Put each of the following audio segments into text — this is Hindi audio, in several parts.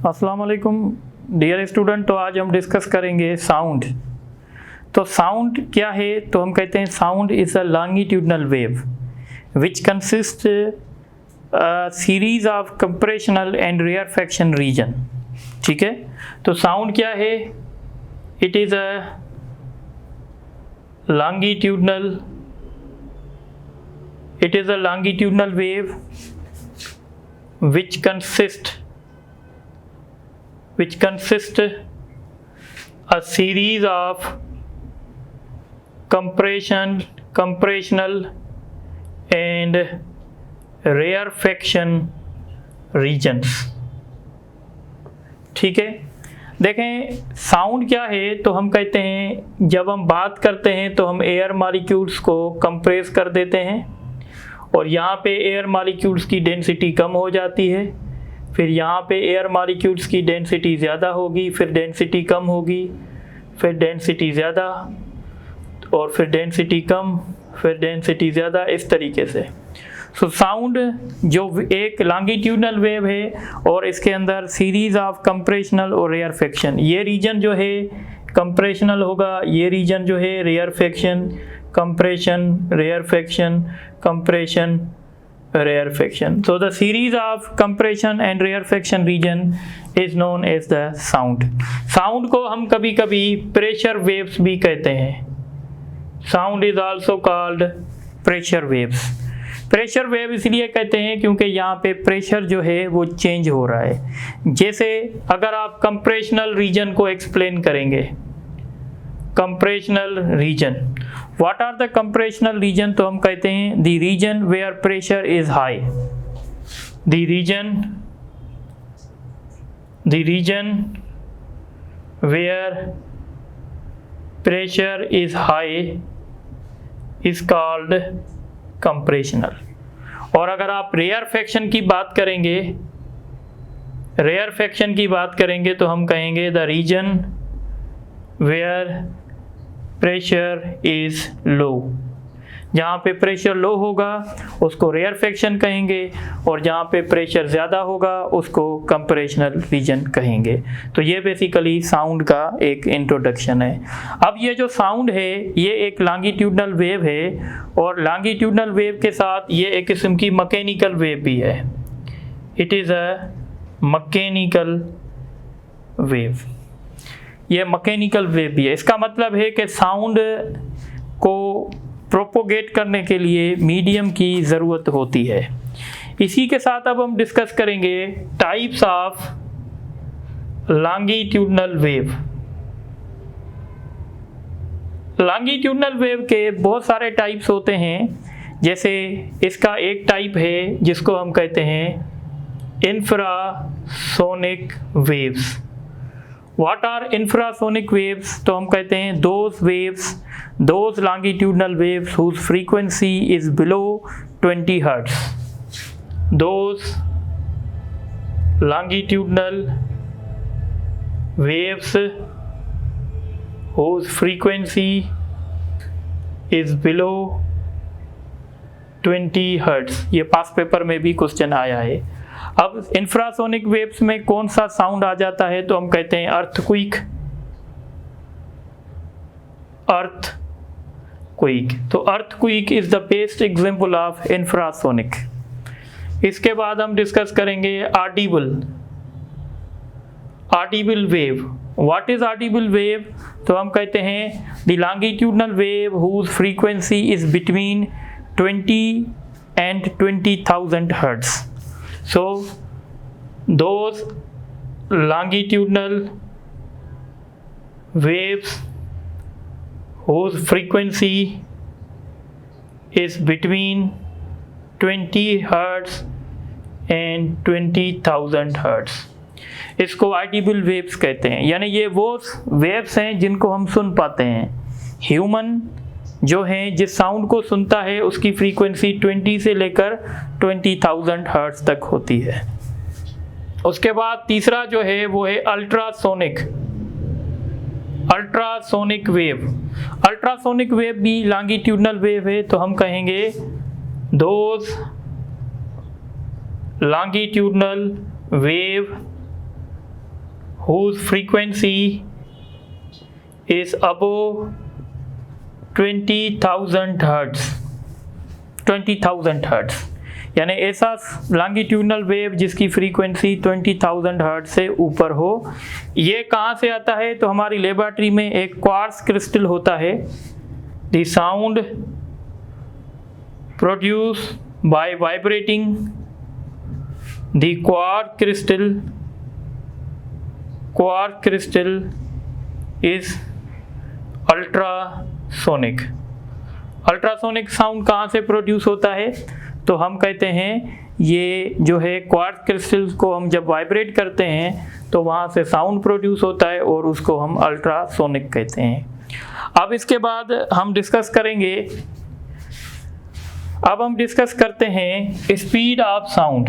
अस्सलाम वालेकुम डियर स्टूडेंट। तो आज हम डिस्कस करेंगे साउंड। तो साउंड क्या है? तो हम कहते हैं sound is a longitudinal wave which consist series of compressional and rarefaction region. ठीक है, तो साउंड क्या है? It is a longitudinal wave which consists a series of compressional and rarefaction regions। ठीक है, देखें साउंड क्या है? तो हम कहते हैं जब हम बात करते हैं तो हम एयर मॉलिक्यूल्स को कंप्रेस कर देते हैं और यहाँ पे एयर मॉलिक्यूल्स की डेंसिटी कम हो जाती है, फिर यहाँ पे एयर मॉलिक्यूल्स की डेंसिटी ज़्यादा होगी, फिर डेंसिटी कम होगी, फिर डेंसिटी ज़्यादा और फिर डेंसिटी कम, फिर डेंसिटी ज़्यादा, इस तरीके से। सो साउंड जो एक लॉन्गिट्यूडनल वेव है और इसके अंदर सीरीज ऑफ कंप्रेशनल और रेयरफेक्शन, ये रीजन जो है कंप्रेशनल होगा, ये रीजन जो है rarefaction, compression rarefaction, compression rarefaction. So the series of compression and rarefaction region is known as the sound. Sound को हम कभी कभी प्रेशर वेव्स भी कहते हैं। Sound is also called pressure waves. Pressure wave इसलिए कहते हैं क्योंकि यहाँ पे प्रेशर जो है वो चेंज हो रहा है। जैसे अगर आप कंप्रेशनल रीजन को एक्सप्लेन करेंगे, compressional region, what are the compressional region? तो हम कहते हैं the region where pressure is high, the region where pressure is high is called compressional. और अगर आप रेयरफेक्शन की बात करेंगे, तो हम कहेंगे the region where pressure is low. जहाँ पे प्रेशर लो होगा उसको रेयरफेक्शन कहेंगे और जहाँ पे प्रेशर ज़्यादा होगा उसको कंप्रेशनल रीजन कहेंगे। तो ये बेसिकली साउंड का एक इंट्रोडक्शन है। अब ये जो साउंड है ये एक लॉन्गिट्यूडनल वेव है और लॉन्गिट्यूडनल वेव के साथ ये एक किस्म की मैकेनिकल वेव भी है। It is a mechanical wave, ये मैकेनिकल वेव भी है। इसका मतलब है कि साउंड को प्रोपोगेट करने के लिए मीडियम की ज़रूरत होती है। इसी के साथ अब हम डिस्कस करेंगे types of longitudinal wave. Longitudinal wave के बहुत सारे टाइप्स होते हैं। जैसे इसका एक टाइप है जिसको हम कहते हैं infrasonic waves. What are infrasonic waves? तो हम कहते हैं those longitudinal waves whose frequency is below 20 Hertz. Those longitudinal waves whose frequency is below 20 Hertz। ये पास पेपर में भी क्वेश्चन आया है। अब इंफ्रासोनिक वेव्स में कौन सा साउंड आ जाता है? तो हम कहते हैं अर्थक्वेक। तो earthquake is the best example of infrasonic. इसके बाद हम डिस्कस करेंगे audible wave. What is audible wave? तो हम कहते हैं the longitudinal wave whose frequency is between 20 and 20,000 Hertz। So those longitudinal waves whose frequency is between 20 Hertz and 20,000 Hertz, इसको ऑडिबल वेव्स कहते हैं। यानी ये वो वेव्स हैं जिनको हम सुन पाते हैं। ह्यूमन जो है जिस साउंड को सुनता है उसकी फ्रीक्वेंसी 20 से लेकर 20,000 हर्ट्ज तक होती है। उसके बाद तीसरा जो है वो है अल्ट्रासोनिक वेव। अल्ट्रासोनिक वेव भी लॉन्गिट्यूडनल वेव है, तो हम कहेंगे those longitudinal wave whose frequency is above 20,000 hertz, 20,000 hertz, यानी ऐसा लॉन्गिट्यूडनल वेव जिसकी फ्रीक्वेंसी 20,000 हर्ट्ज से ऊपर हो। ये कहाँ से आता है? तो हमारी लेबोरेटरी में एक क्वार्ट्ज क्रिस्टल होता है। The sound produce by vibrating the quartz crystal is ultrasonic. Ultrasonic sound कहाँ से प्रोड्यूस होता है? तो हम कहते हैं ये जो है क्वार्ट्ज क्रिस्टल्स को हम जब वाइब्रेट करते हैं तो वहाँ से साउंड प्रोड्यूस होता है और उसको हम अल्ट्रासोनिक कहते हैं। अब इसके बाद हम डिस्कस करेंगे, अब हम डिस्कस करते हैं speed of sound.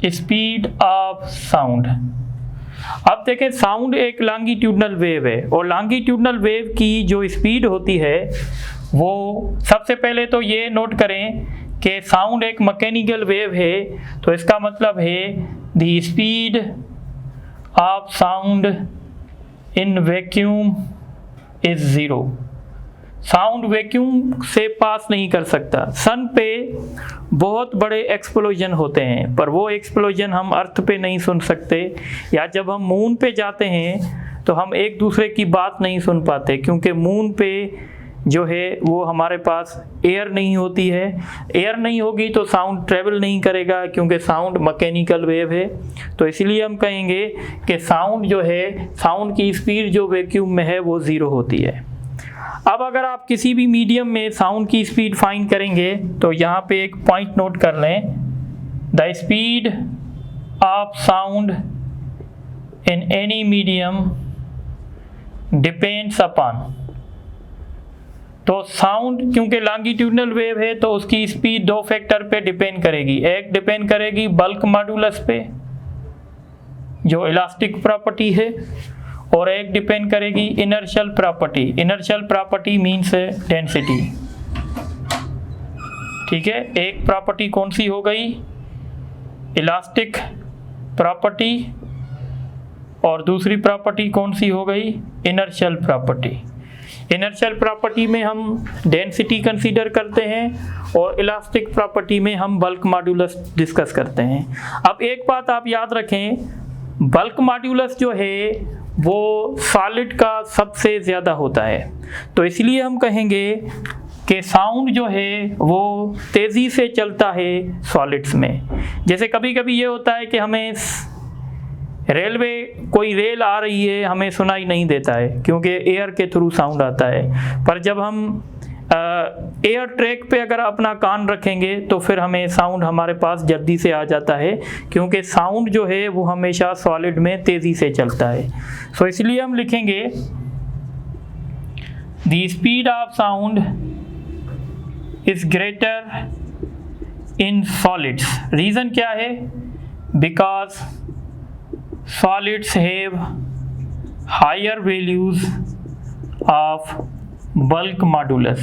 Speed of sound, अब देखें साउंड एक लॉन्गिट्यूडनल वेव है और लॉन्गिट्यूडनल वेव की जो स्पीड होती है वो सबसे पहले तो ये नोट करें कि साउंड एक मैकेनिकल वेव है, तो इसका मतलब है the speed of sound in vacuum is zero. Sound vacuum से पास नहीं कर सकता। सन पे बहुत बड़े एक्सप्लोजन होते हैं पर वो एक्सप्लोजन हम अर्थ पे नहीं सुन सकते, या जब हम मून पे जाते हैं तो हम एक दूसरे की बात नहीं सुन पाते क्योंकि मून पे जो है वो हमारे पास एयर नहीं होती है। एयर नहीं होगी तो साउंड ट्रेवल नहीं करेगा क्योंकि साउंड मैकेनिकल वेव है। तो इसलिए हम कहेंगे कि साउंड जो है, साउंड की स्पीड जो वैक्यूम में है वो ज़ीरो होती है। अब अगर आप किसी भी मीडियम में साउंड की स्पीड फाइंड करेंगे तो यहाँ पे एक पॉइंट नोट कर लें, the speed of sound in any medium depends upon. तो साउंड क्योंकि लॉन्गिट्यूडनल वेव है तो उसकी स्पीड दो फैक्टर पे डिपेंड करेगी। एक डिपेंड करेगी बल्क मॉड्यूलस पे जो इलास्टिक प्रॉपर्टी है, और एक डिपेंड करेगी inertial property. Inertial property means density. ठीक है, एक प्रॉपर्टी कौन सी हो गई? इलास्टिक प्रॉपर्टी, और दूसरी प्रॉपर्टी कौन सी हो गई? Inertial property. इनर्शियल प्रॉपर्टी में हम डेंसिटी कंसीडर करते हैं और इलास्टिक प्रॉपर्टी में हम बल्क मॉड्यूलस डिस्कस करते हैं। अब एक बात आप याद रखें, बल्क मॉड्यूलस जो है वो सॉलिड का सबसे ज़्यादा होता है, तो इसलिए हम कहेंगे कि साउंड जो है वो तेज़ी से चलता है सॉलिड्स में। जैसे कभी कभी ये होता है कि हमें रेलवे कोई रेल आ रही है हमें सुनाई नहीं देता है क्योंकि एयर के थ्रू साउंड आता है, पर जब हम एयर ट्रैक पे अगर अपना कान रखेंगे तो फिर हमें साउंड हमारे पास जल्दी से आ जाता है क्योंकि साउंड जो है वो हमेशा सॉलिड में तेज़ी से चलता है। सो इसलिए हम लिखेंगे the speed of sound is greater in solids. Reason क्या है? Because solids have higher values of bulk modulus।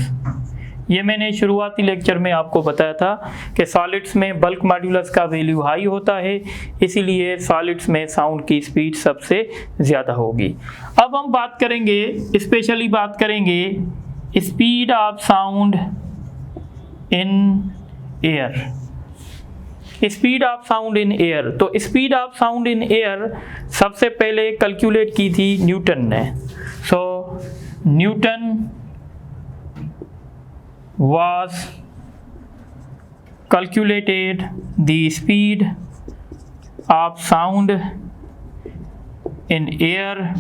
ये मैंने शुरुआती लेक्चर में आपको बताया था कि सॉलिड्स में बल्क मॉड्यूलस का वैल्यू हाई होता है, इसीलिए सॉलिड्स में साउंड की स्पीड सबसे ज़्यादा होगी। अब हम बात करेंगे, स्पेशली बात करेंगे speed of sound in air. Speed of sound in air, तो speed of sound in air सबसे पहले कैलकुलेट की थी न्यूटन ने। So Newton was calculated the speed of sound in air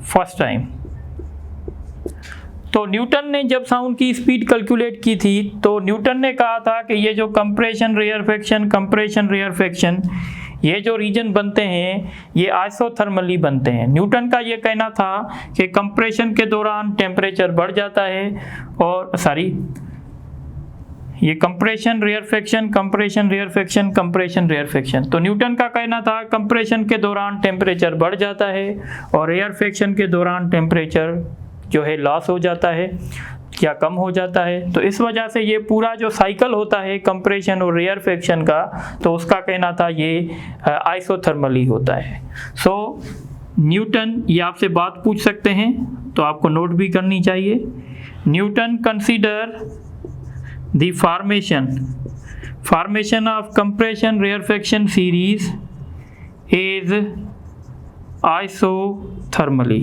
first time। तो न्यूटन ने जब साउंड की स्पीड कैलकुलेट की थी तो न्यूटन ने कहा था कि ये जो कंप्रेशन रेयरफेक्शन ये जो रीजन बनते हैं ये आइसोथर्मली बनते हैं। न्यूटन का ये कहना था कि कंप्रेशन के दौरान टेम्परेचर बढ़ जाता है और ये कंप्रेशन रेयरफेक्शन। तो न्यूटन का कहना था कंप्रेशन के दौरान टेम्परेचर बढ़ जाता है और रेयरफेक्शन के दौरान टेम्परेचर जो है लॉस हो जाता है या कम हो जाता है। तो इस वजह से ये पूरा जो साइकिल होता है कंप्रेशन और रेयरफेक्शन का, तो उसका कहना था ये आइसोथर्मली होता है। सो न्यूटन, ये आपसे बात पूछ सकते हैं तो आपको नोट भी करनी चाहिए। Newton consider the formation of compression rarefaction series is isothermally.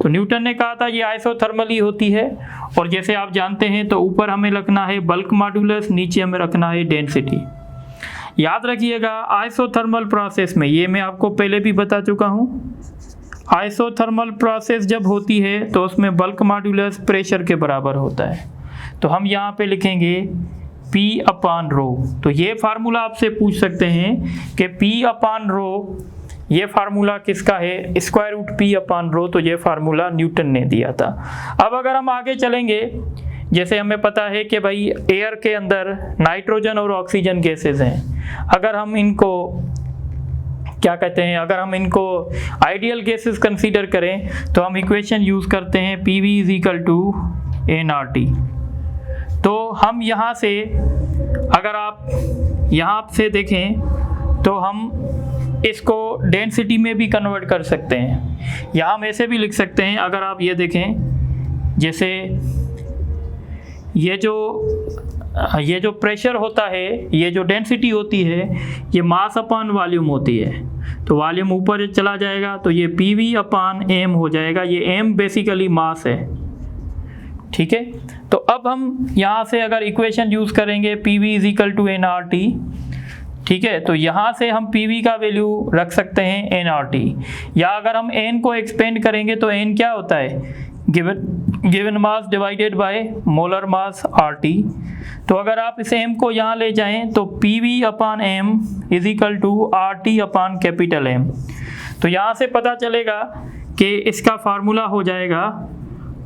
तो न्यूटन ने कहा था ये आइसोथर्मली होती है, और जैसे आप जानते हैं तो ऊपर हमें रखना है बल्क मॉड्यूलस, नीचे हमें रखना है डेंसिटी। याद रखिएगा आइसोथर्मल प्रोसेस में, ये मैं आपको पहले भी बता चुका हूँ, आइसोथर्मल प्रोसेस जब होती है तो उसमें बल्क मॉड्यूलस प्रेशर के बराबर होता है। तो हम यहाँ पे लिखेंगे P अपान रो। तो ये फार्मूला आपसे पूछ सकते हैं कि P अपान रो, ये फार्मूला किसका है, स्क्वायर रूट P अपान रो, तो ये फार्मूला न्यूटन ने दिया था। अब अगर हम आगे चलेंगे, जैसे हमें पता है कि भाई एयर के अंदर नाइट्रोजन और ऑक्सीजन गैसेस हैं, अगर हम इनको क्या कहते हैं, अगर हम इनको आइडियल गैसेस कंसीडर करें तो हम इक्वेशन यूज़ करते हैं PV is equal to nRT। तो हम यहाँ से, अगर आप यहाँ से देखें तो हम इसको डेंसिटी में भी कन्वर्ट कर सकते हैं, या हम ऐसे भी लिख सकते हैं। अगर आप ये देखें, जैसे ये जो प्रेशर होता है, ये जो डेंसिटी होती है, ये मास अपान वॉल्यूम होती है। तो वॉल्यूम ऊपर चला जाएगा तो ये PV अपान m हो जाएगा। ये m बेसिकली मास है, ठीक है। तो अब हम यहाँ से अगर इक्वेशन यूज़ करेंगे PV is equal to nRT, ठीक है, तो यहाँ से हम PV का वैल्यू रख सकते हैं nRT, या अगर हम n को एक्सपेंड करेंगे तो n क्या होता है, given mass divided by molar mass RT। तो अगर आप इस m को यहाँ ले जाएं तो PV upon m is equal to RT upon capital M। तो यहाँ से पता चलेगा कि इसका फार्मूला हो जाएगा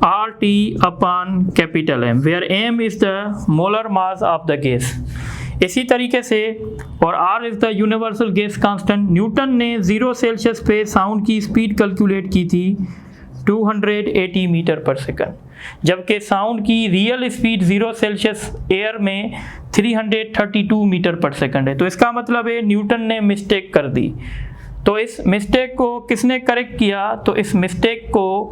RT upon capital M, where m is the molar mass of the gas. इसी तरीके से, और R is the universal gas constant. Newton ने 0 सेल्सियस पे साउंड की स्पीड कैलकुलेट की थी 280 मीटर पर सेकंड, जबकि साउंड की रियल स्पीड 0 सेल्सियस एयर में 332 मीटर पर सेकंड है। तो इसका मतलब है न्यूटन ने मिस्टेक कर दी। तो इस मिस्टेक को किसने करेक्ट किया, तो इस मिस्टेक को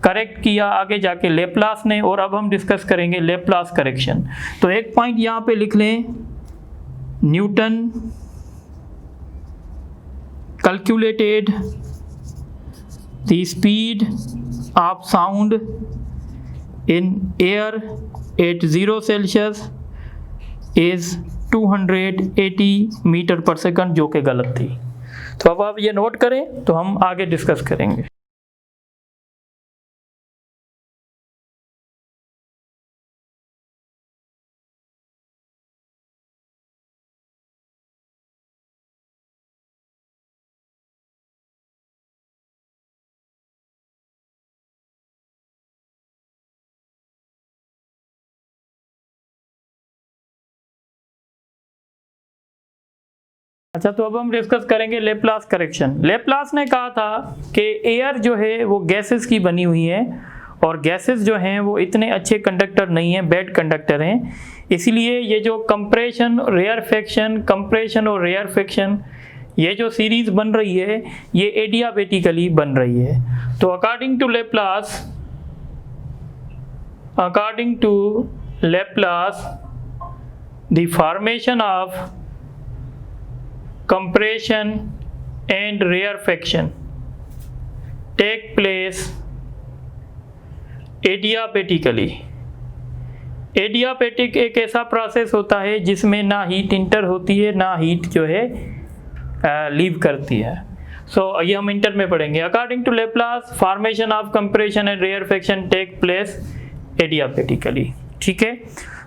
करेक्ट किया आगे जाके लेप्लास ने, और अब हम डिस्कस करेंगे लेप्लास करेक्शन। तो एक पॉइंट यहाँ पे लिख लें, Newton calculated the speed of sound in air at 0 Celsius is 280 metre per second, जो कि गलत थी। तो अब आप ये नोट करें तो हम आगे डिस्कस करेंगे। अच्छा, तो अब हम डिस्कस करेंगे लेप्लास करेक्शन। लेप्लास ने कहा था कि एयर जो है वो गैसेस की बनी हुई है, और गैसेस जो हैं वो इतने अच्छे कंडक्टर नहीं हैं, बैड कंडक्टर हैं। इसीलिए ये जो कंप्रेशन और रेयरफेक्शन ये जो सीरीज बन रही है ये एडियाबेटिकली बन रही है। तो according to Laplace the formation of compression and rarefaction take place adiabatically. Adiabatic एक ऐसा प्रोसेस होता है जिसमें ना हीट इंटर होती है ना हीट जो है लीव करती है। सो ये हम इंटर में पढ़ेंगे। According to Laplace formation of compression and rarefaction take place adiabatically, ठीक है।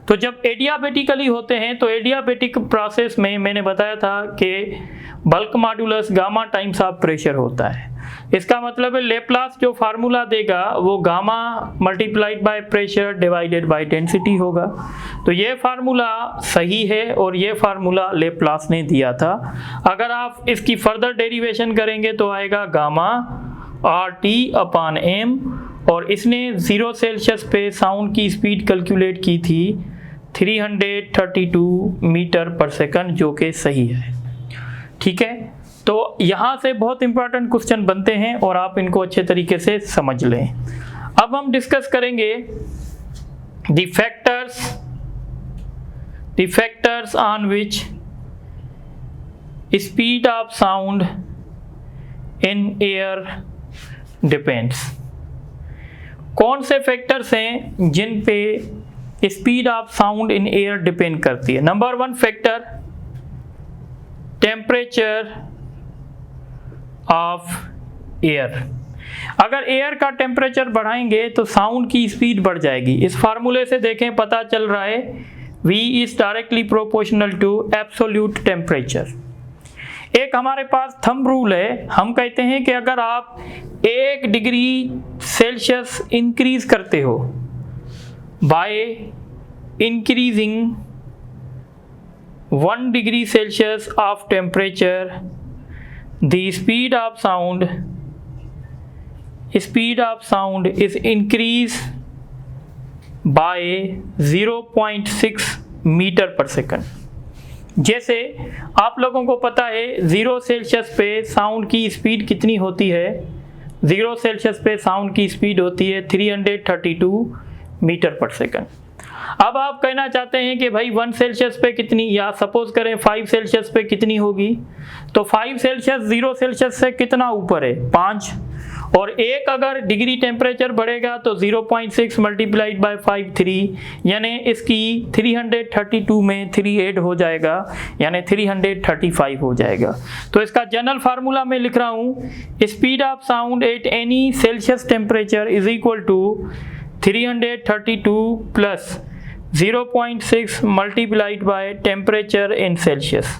तो जब एडियाबेटिकली होते हैं तो एडियाबेटिक प्रोसेस में मैंने बताया था कि bulk modulus gamma times of pressure होता है। इसका मतलब है लेप्लास जो फार्मूला देगा वो gamma multiplied by pressure divided by density होगा। तो ये फार्मूला सही है और ये फार्मूला लेप्लास ने दिया था। अगर आप इसकी फर्दर डेरिवेशन करेंगे तो आएगा गामा RT अपान M, और इसने 0 सेल्सियस पे साउंड की स्पीड कैलकुलेट की थी 332 मीटर पर सेकंड, जो कि सही है, ठीक है। तो यहाँ से बहुत इंपॉर्टेंट क्वेश्चन बनते हैं और आप इनको अच्छे तरीके से समझ लें। अब हम डिस्कस करेंगे the factors on which speed of sound in air depends. कौन से फैक्टर्स हैं जिन पे speed of sound in air depend करती है। Number 1 factor temperature of air. अगर एयर का टेम्परेचर बढ़ाएंगे तो साउंड की स्पीड बढ़ जाएगी। इस फार्मूले से देखें पता चल रहा है V is directly proportional to absolute temperature. एक हमारे पास थंब रूल है, हम कहते हैं कि अगर आप 1 डिग्री सेल्सियस इंक्रीज करते हो by increasing 1 degree Celsius of temperature, the speed of sound is increase by 0.6 metre per second. जैसे आप लोगों को पता है 0 सेल्सियस पे साउंड की स्पीड कितनी होती है। 0 सेल्सियस पे साउंड की स्पीड होती है 332 मीटर पर सेकंड। अब आप कहना चाहते हैं कि भाई 1 सेल्सियस पे कितनी, या सपोज करें 5 सेल्सियस पे कितनी होगी, तो 5 सेल्सियस 0 सेल्सियस से कितना ऊपर है 5, और 1 अगर डिग्री टेम्परेचर बढ़ेगा तो 0.6 मल्टीप्लाइड बाय 5 3, यानी इसकी 332 में 3 ऐड हो जाएगा, यानी 335 हो जाएगा। तो इसका जनरल फार्मूला मैं लिख रहा हूँ, speed of sound at any Celsius temperature is equal to 332 plus 0.6 multiplied by temperature in Celsius.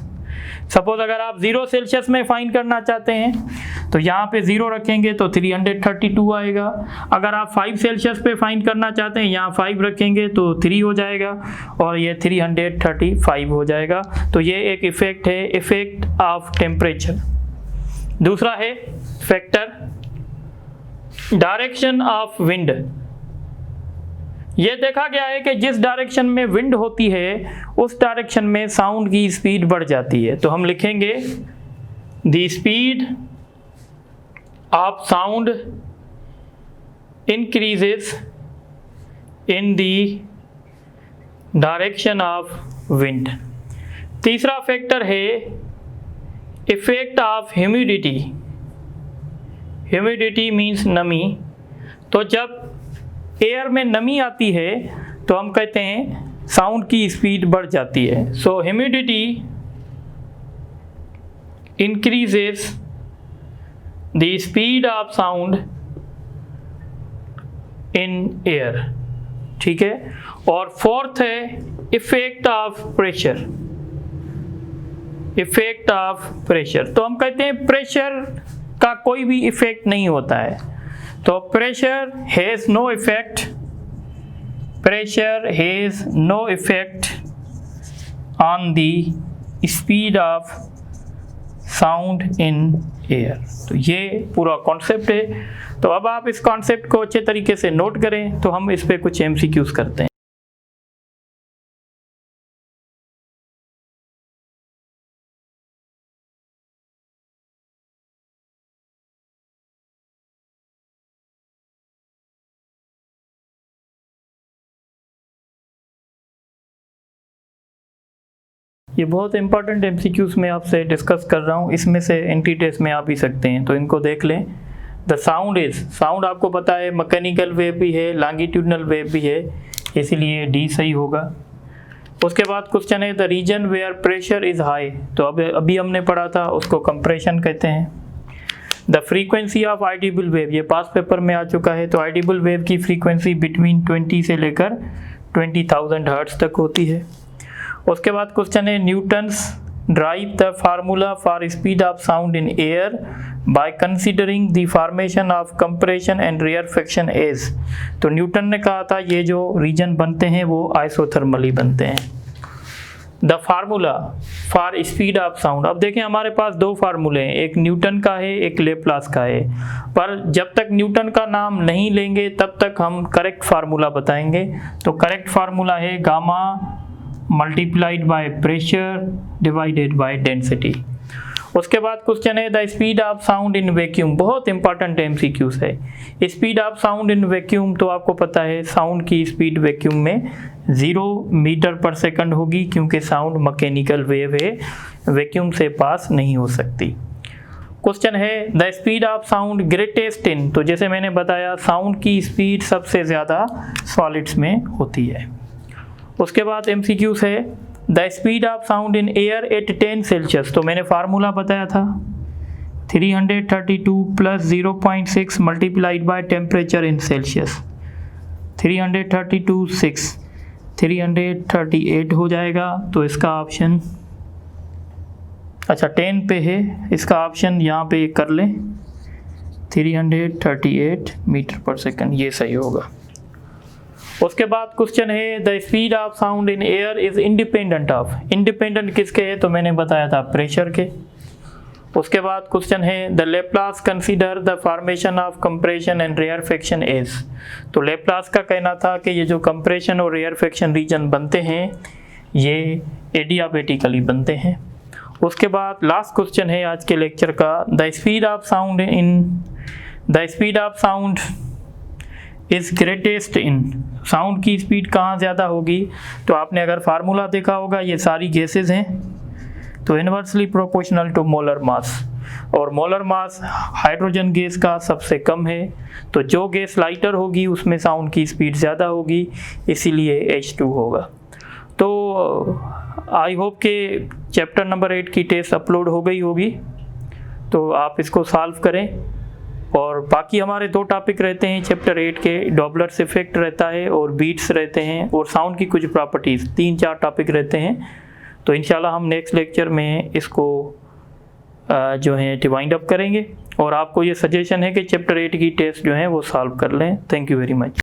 Suppose अगर आप 0 सेल्सियस में फाइंड करना चाहते हैं तो यहाँ पे 0 रखेंगे तो 332 आएगा। अगर आप 5 सेल्सियस पे फाइंड करना चाहते हैं, यहाँ 5 रखेंगे तो 3 हो जाएगा और ये 335 हो जाएगा। तो ये एक इफेक्ट है, इफेक्ट ऑफ टेम्परेचर। दूसरा है फैक्टर डायरेक्शन ऑफ विंड। ये देखा गया है कि जिस डायरेक्शन में विंड होती है उस डायरेक्शन में साउंड की स्पीड बढ़ जाती है। तो हम लिखेंगे the speed of sound increases in the direction of wind. तीसरा फैक्टर है effect of humidity. Humidity means नमी। तो जब एयर में नमी आती है तो हम कहते हैं साउंड की स्पीड बढ़ जाती है। So humidity increases the speed of sound in air. ठीक है। और फोर्थ है effect of pressure. Effect of pressure, तो हम कहते हैं प्रेशर का कोई भी इफेक्ट नहीं होता है। तो pressure has no effect, pressure has no effect on the speed of sound in air. तो ये पूरा कॉन्सेप्ट है। तो अब आप इस कॉन्सेप्ट को अच्छे तरीके से नोट करें। तो हम इस पे कुछ एमसीक्यूज करते हैं। ये बहुत इंपॉर्टेंट एमसीक्यूज में आपसे डिस्कस कर रहा हूँ। इसमें से एंटी टेस्ट में आ भी सकते हैं, तो इनको देख लें। द साउंड इज, साउंड आपको पता है मैकेनिकल वेव भी है, लॉन्गिट्यूडनल वेव भी है, इसीलिए डी सही होगा। उसके बाद क्वेश्चन है the region where pressure is high. तो अब अभी हमने पढ़ा था, उसको कंप्रेशन कहते हैं। The frequency of Audible wave, ये पास पेपर में आ चुका है। तो ऑडिबल वेव की फ्रीक्वेंसी बिटवीन 20 से लेकर 20,000 हर्ट्ज तक होती है। उसके बाद क्वेश्चन है Newton's drive the formula for speed of sound in air by considering the formation of compression and rarefaction as. तो न्यूटन ने कहा था ये जो रीजन बनते हैं वो आइसोथर्मली बनते हैं। The formula for speed of sound, अब देखें हमारे पास 2 फार्मूले हैं, एक न्यूटन का है, एक लेप्लास का है। पर जब तक न्यूटन का नाम नहीं लेंगे तब तक हम करेक्ट फार्मूला बताएंगे। तो करेक्ट फार्मूला है gamma multiplied by pressure divided by density. उसके बाद क्वेश्चन है the speed of sound in vacuum, बहुत इंपॉर्टेंट एमसीक्यूज है। Speed of sound in vacuum, तो आपको पता है साउंड की स्पीड वैक्यूम में 0 मीटर पर सेकंड होगी, क्योंकि साउंड मैकेनिकल वेव है, वैक्यूम से पास नहीं हो सकती। क्वेश्चन है the speed of sound greatest इन, तो जैसे मैंने बताया साउंड की स्पीड सबसे ज़्यादा सॉलिड्स में होती है। उसके बाद एमसीक्यूज है the speed of sound in air at 10 Celsius, तो मैंने फार्मूला बताया था 332 plus 0.6 multiplied by temperature in Celsius, 332 6 338 हो जाएगा। तो इसका ऑप्शन, अच्छा 10 पे है, इसका ऑप्शन यहाँ पे कर लें 338 मीटर पर सेकंड, ये सही होगा। उसके बाद क्वेश्चन है the speed of sound in air is independent of, independent किसके है, तो मैंने बताया था प्रेशर के। उसके बाद क्वेश्चन है the Laplace consider the formation of compression and rarefaction as, तो लेप्लास का कहना था कि ये जो कंप्रेशन और रेयरफेक्शन रीजन बनते हैं ये एडियाबेटिकली बनते हैं। उसके बाद लास्ट क्वेश्चन है आज के लेक्चर का the speed of sound is greatest in, sound की स्पीड कहाँ ज़्यादा होगी, तो आपने अगर फार्मूला देखा होगा ये सारी गैसेज हैं, तो inversely proportional to molar mass, और मोलर मास हाइड्रोजन गैस का सबसे कम है, तो जो गैस लाइटर होगी उसमें साउंड की स्पीड ज़्यादा होगी, इसीलिए H2 होगा। तो आई होप कि चैप्टर नंबर 8 की टेस्ट अपलोड हो गई होगी, तो आप इसको सॉल्व करें। और बाकी हमारे 2 टॉपिक रहते हैं चैप्टर 8 के, डॉपलर्स इफेक्ट रहता है और बीट्स रहते हैं और साउंड की कुछ प्रॉपर्टीज़, 3-4 टॉपिक रहते हैं। तो इंशाल्लाह हम नेक्स्ट लेक्चर में इसको जो है डिवाइंड अप करेंगे, और आपको ये सजेशन है कि चैप्टर 8 की टेस्ट जो है वो सॉल्व कर लें। Thank you very much.